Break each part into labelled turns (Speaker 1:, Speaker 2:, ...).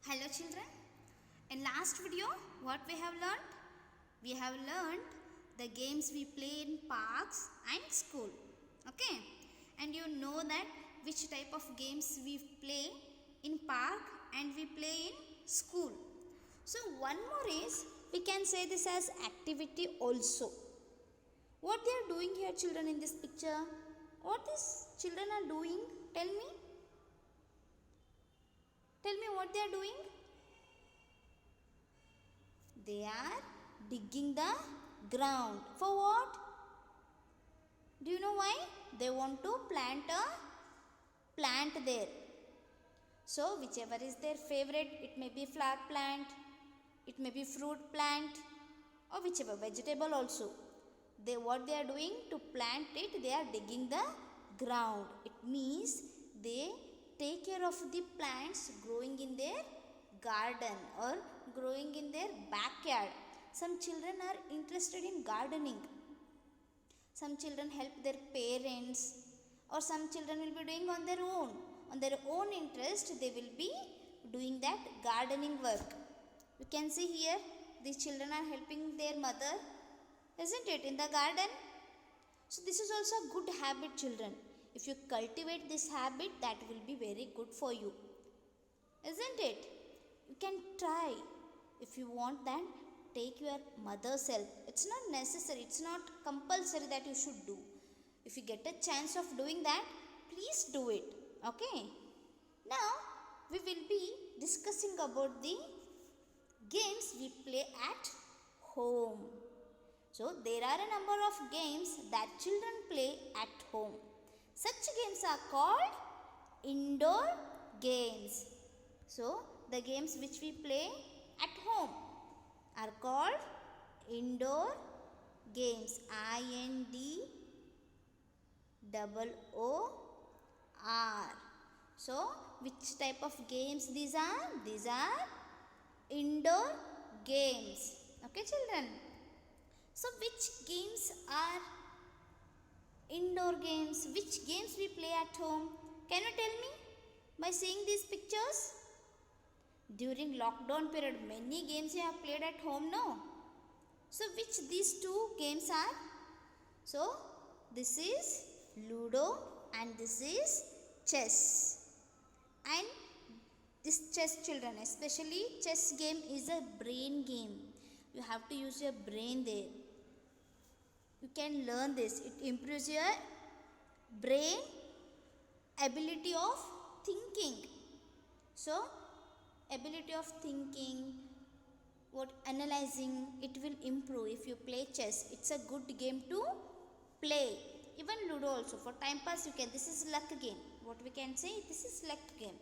Speaker 1: Hello children. In last video what we have learned? We have learned the games we play in parks and school. Okay? And you know that which type of games we play in park and we play in school. So one more is we can say this as activity also. What they are doing here children in this picture? What these children are doing? Tell me. Tell me what they are doing. They are digging the ground. For what? Do you know why? They want to plant a plant there. So whichever is their favorite, it may be flower plant, it may be fruit plant, or whichever vegetable also. What they are doing to plant it, they are digging the ground. It means they take care of the plants growing in their garden or growing in their backyard. Some children are interested in gardening. Some children help their parents, or some children will be doing on their own. On their own interest, they will be doing that gardening work. You can see here, these children are helping their mother, isn't it, in the garden? So this is also a good habit, children. If you cultivate this habit, that will be very good for you, isn't it? You can try. If you want, then take your mother's help. It's not necessary, it's not compulsory that you should do. If you get a chance of doing that, please do it. Okay? Now we will be discussing about the games we play at home. So there are a number of games that children play at home. Such games are called indoor games. So the games which we play at home are called indoor games. INDOOR. So which type of games these are? These are indoor games. Okay children. So which games are indoor games? Which games we play at home? Can you tell me by seeing these pictures? During lockdown period, many games you have played at home, no? So which these two games are? So this is Ludo and this is chess. And this chess children, especially chess game is a brain game. You have to use your brain there. You can learn this. It improves your brain ability of thinking. So ability of thinking, analyzing, it will improve if you play chess. It's a good game to play. Even Ludo also, for time pass you can. This is luck game. What we can say, this is luck game.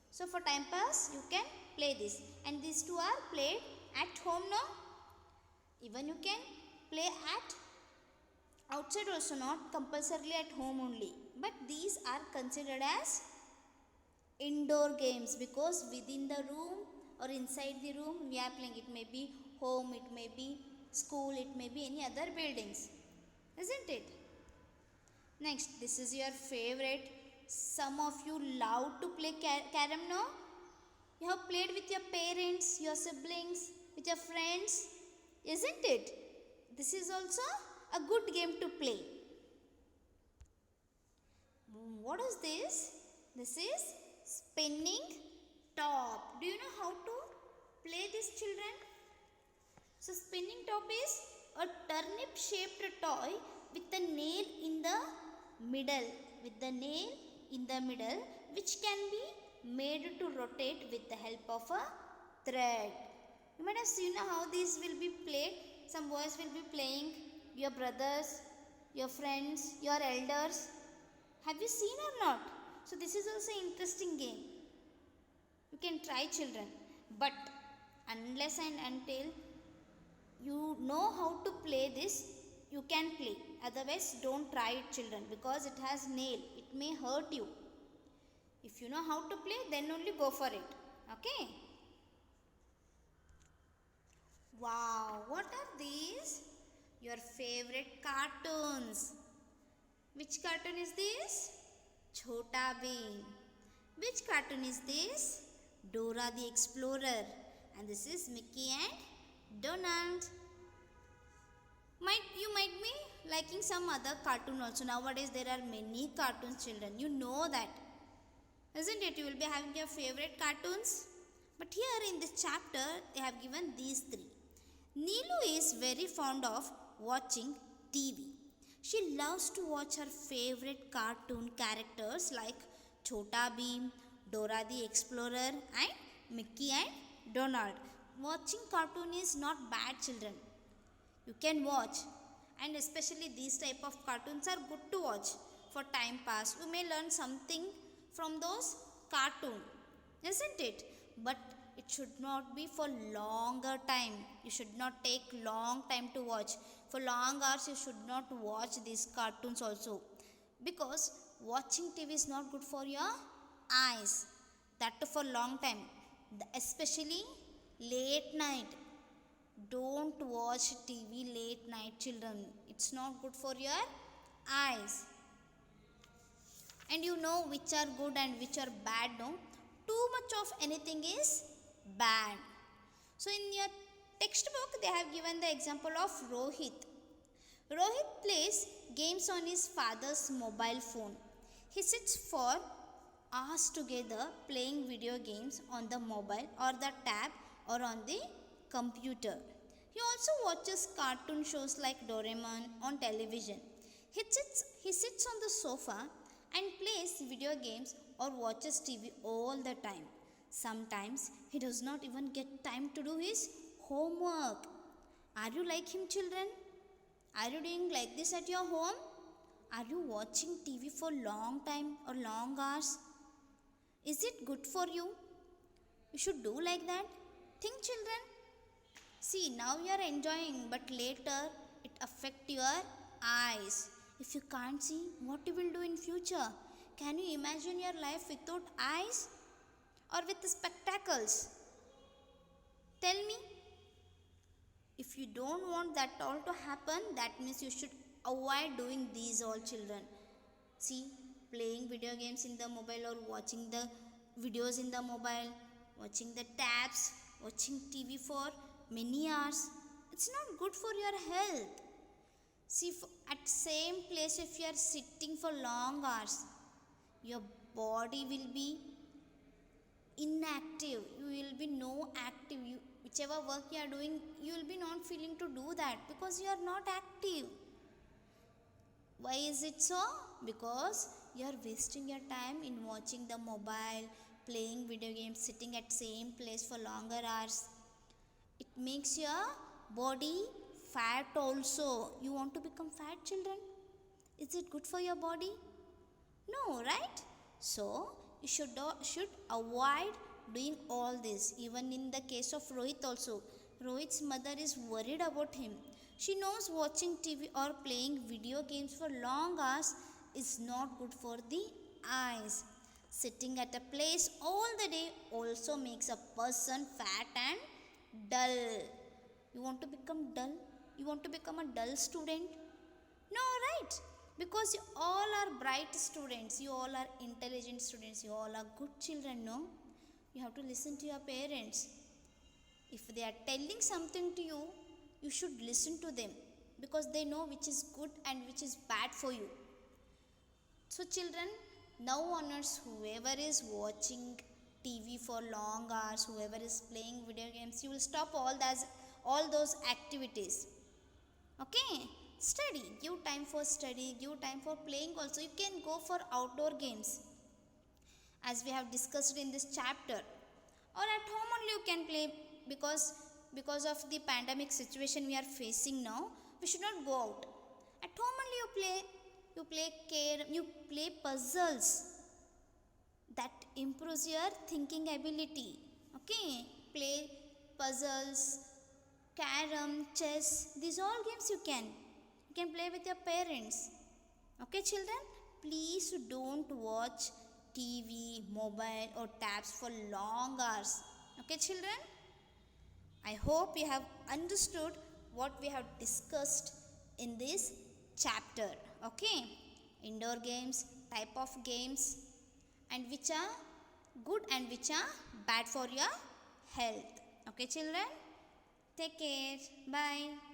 Speaker 1: So for time pass you can play this. And these two are played at home, no? Even you can play at outside also, not compulsorily at home only. But these are considered as indoor games because within the room or inside the room we are playing. It may be home, it may be school, it may be any other buildings, isn't it? Next, this is your favorite. Some of you love to play carom, no? You have played with your parents, your siblings, with your friends, isn't it? This is also a good game to play. What is this? This is spinning top. Do you know how to play this, children? So spinning top is a turnip shaped toy with a nail in the middle. Which can be made to rotate with the help of a thread. You might have seen how these will be played. Some boys will be playing, your brothers, your friends, your elders. Have you seen or not? So this is also an interesting game. You can try, children. But unless and until you know how to play this, you can play. Otherwise don't try it, children, because it has nail. It may hurt you. If you know how to play, then only go for it. Okay? Wow, what are these? Your favorite cartoons. Which cartoon is this? Chhota Bheem. Which cartoon is this? Doraemon. Dora the Explorer, and this is Mickey and Donald. You might be liking some other cartoon also. Nowadays there are many cartoons, children. You know that, isn't it? You will be having your favorite cartoons. But here in this chapter, they have given these three. Neelu is very fond of watching TV. She loves to watch her favorite cartoon characters like Chota Bheem, Dora the Explorer, and Mickey and Donald. Watching cartoon is not bad, children. You can watch, and especially these type of cartoons are good to watch for time pass. You may learn something from those cartoon, isn't it? But it should not be for longer time. You should not take long time to watch. For long hours you should not watch these cartoons also, because watching TV is not good for your eyes, that too for long time, especially late night. Don't watch TV late night, children. It's not good for your eyes. And you know which are good and which are bad, no? Too much of anything is bad. So in your textbook they have given the example of Rohit. Rohit plays games on his father's mobile phone. He sits for hours together playing video games on the mobile or the tab or on the computer. He also watches cartoon shows like Doraemon on television. He sits on the sofa and plays video games or watches TV all the time. Sometimes he does not even get time to do his homework. Are you like him, children? Are you doing like this at your home? Are you watching TV for long time or long hours? Is it good for you? You should do like that. Think, children. See, now you are enjoying, but later it affect your eyes. If you can't see, what you will do in future? Can you imagine your life without eyes or with spectacles? Tell me. If you don't want that all to happen, that means you should avoid doing these all, children. See, playing video games in the mobile or watching the videos in the mobile, watching the tabs, watching TV for many hours, it's not good for your health. See, at same place if you are sitting for long hours, your body will be inactive. You will be no active. Whichever work you are doing, you will be not feeling to do that because you are not active. Why is it so? Because you are wasting your time in watching the mobile, playing video games, sitting at same place for longer hours. It makes your body fat also. You want to become fat, children? Is it good for your body? No, right? So you should avoid doing all this. Even in the case of Rohit also, Rohit's mother is worried about him. She knows watching TV or playing video games for long hours is not good for the eyes. Sitting at a place all the day also makes a person fat and dull. You want to become dull? You want to become a dull student? No, right? Because you all are bright students, you all are intelligent students, you all are good children, no? You have to listen to your parents. If they are telling something to you, you should listen to them because they know which is good and which is bad for you. So children, now onwards, whoever is watching TV for long hours, whoever is playing video games, you will stop all those activities. Okay? Study. Give time for study. Give time for playing also. You can go for outdoor games, as we have discussed in this chapter. Or at home only you can play, because of the pandemic situation we are facing now. We should not go out. At home only you play. You play puzzles. That improves your thinking ability. Okay? Play puzzles, carom, chess. These all games you can. You can play with your parents. Okay, children? Please don't watch TV, mobile or tabs for long hours. Okay, children? I hope you have understood what we have discussed in this chapter. Okay? Indoor games, type of games, and which are good and which are bad for your health. Okay children, take care, bye.